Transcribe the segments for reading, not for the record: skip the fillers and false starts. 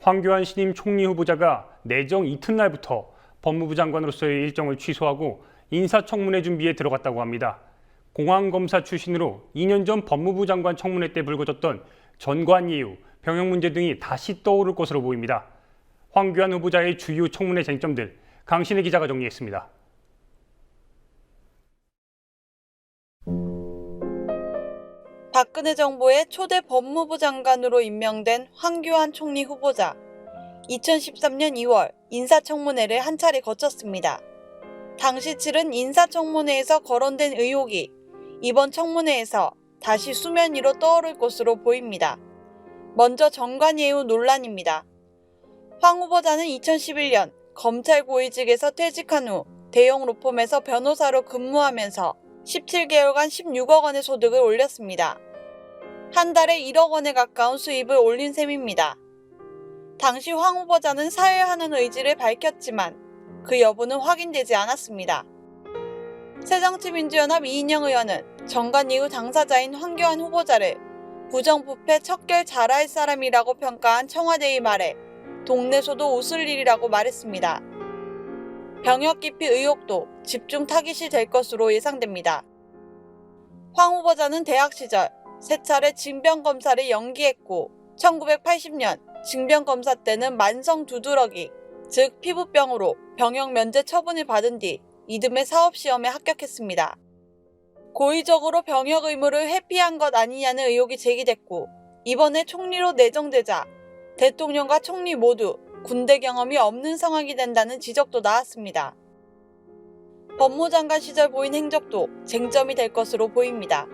황교안 신임 총리 후보자가 내정 이튿날부터 법무부 장관으로서의 일정을 취소하고 인사청문회 준비에 들어갔다고 합니다. 공안검사 출신으로 2년 전 법무부 장관 청문회 때 불거졌던 전관 예우, 병역 문제 등이 다시 떠오를 것으로 보입니다. 황교안 후보자의 주요 청문회 쟁점들, 강신혜 기자가 정리했습니다. 박근혜 정부의 초대 법무부 장관으로 임명된 황교안 총리 후보자. 2013년 2월 인사청문회를 한 차례 거쳤습니다. 당시 치른 인사청문회에서 거론된 의혹이 이번 청문회에서 다시 수면 위로 떠오를 것으로 보입니다. 먼저 전관예우 논란입니다. 황 후보자는 2011년 검찰 고위직에서 퇴직한 후 대형 로펌에서 변호사로 근무하면서 17개월간 16억 원의 소득을 올렸습니다. 한 달에 1억 원에 가까운 수입을 올린 셈입니다. 당시 황 후보자는 사퇴하는 의지를 밝혔지만 그 여부는 확인되지 않았습니다. 새정치민주연합 이인영 의원은 전관예우 당사자인 황교안 후보자를 부정부패 척결 잘할 사람이라고 평가한 청와대의 말에 동네소도 웃을 일이라고 말했습니다. 병역 기피 의혹도 집중 타깃이 될 것으로 예상됩니다. 황 후보자는 대학 시절 세 차례 징병검사를 연기했고 1980년 징병검사 때는 만성 두드러기, 즉 피부병으로 병역 면제 처분을 받은 뒤 이듬해 사업시험에 합격했습니다. 고의적으로 병역 의무를 회피한 것 아니냐는 의혹이 제기됐고 이번에 총리로 내정되자 대통령과 총리 모두 군대 경험이 없는 상황이 된다는 지적도 나왔습니다. 법무장관 시절 보인 행적도 쟁점이 될 것으로 보입니다.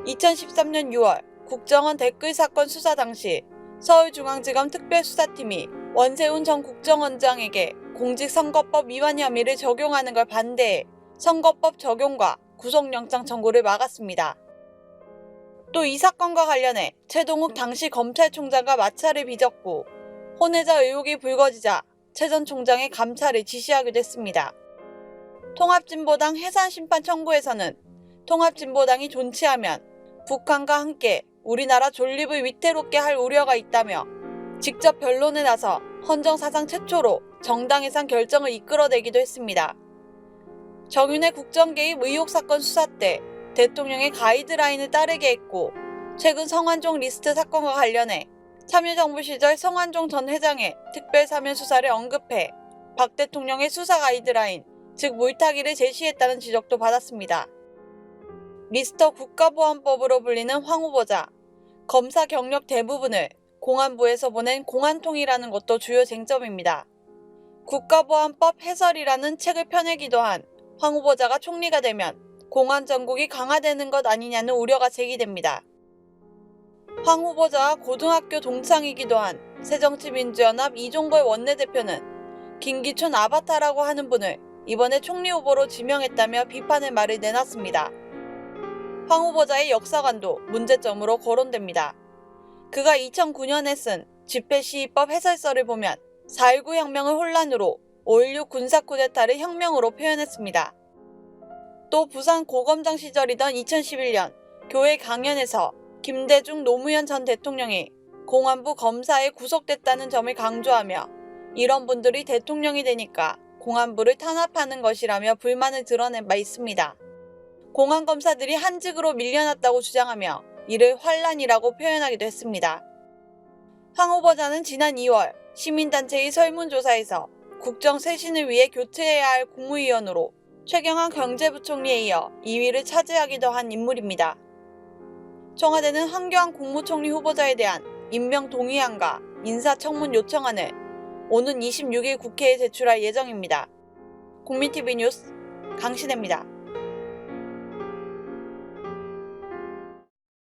2013년 6월 국정원 댓글 사건 수사 당시 서울중앙지검 특별수사팀이 원세훈 전 국정원장에게 공직선거법 위반 혐의를 적용하는 걸 반대해 선거법 적용과 구속영장 청구를 막았습니다. 또 이 사건과 관련해 최동욱 당시 검찰총장과 마찰을 빚었고 혼외자 의혹이 불거지자 최 전 총장의 감찰을 지시하기도 했습니다. 통합진보당 해산심판 청구에서는 통합진보당이 존치하면 북한과 함께 우리나라 존립을 위태롭게 할 우려가 있다며 직접 변론에 나서 헌정사상 최초로 정당 해산 결정을 이끌어내기도 했습니다. 정윤회 국정개입 의혹 사건 수사 때 대통령의 가이드라인을 따르게 했고 최근 성완종 리스트 사건과 관련해 참여정부 시절 성완종 전 회장의 특별사면 수사를 언급해 박 대통령의 수사 가이드라인, 즉 물타기를 제시했다는 지적도 받았습니다. 미스터 국가보안법으로 불리는 황 후보자, 검사 경력 대부분을 공안부에서 보낸 공안통이라는 것도 주요 쟁점입니다. 국가보안법 해설이라는 책을 펴내기도 한 황 후보자가 총리가 되면 공안 전국이 강화되는 것 아니냐는 우려가 제기됩니다. 황 후보자와 고등학교 동창이기도 한 새정치민주연합 이종걸 원내대표는 김기춘 아바타라고 하는 분을 이번에 총리 후보로 지명했다며 비판의 말을 내놨습니다. 황 후보자의 역사관도 문제점으로 거론됩니다. 그가 2009년에 쓴 집회시위법 해설서를 보면 4.19 혁명을 혼란으로 5.16 군사 쿠데타를 혁명으로 표현했습니다. 또 부산 고검장 시절이던 2011년 교회 강연에서 김대중 노무현 전 대통령이 공안부 검사에 구속됐다는 점을 강조하며 이런 분들이 대통령이 되니까 공안부를 탄압하는 것이라며 불만을 드러낸 바 있습니다. 공안검사들이 한직으로 밀려났다고 주장하며 이를 환란이라고 표현하기도 했습니다. 황 후보자는 지난 2월 시민단체의 설문조사에서 국정 쇄신을 위해 교체해야 할 국무위원으로 최경환 경제부총리에 이어 2위를 차지하기도 한 인물입니다. 청와대는 황교안 국무총리 후보자에 대한 임명 동의안과 인사청문 요청안을 오는 26일 국회에 제출할 예정입니다. 국민TV 뉴스 강신혜입니다.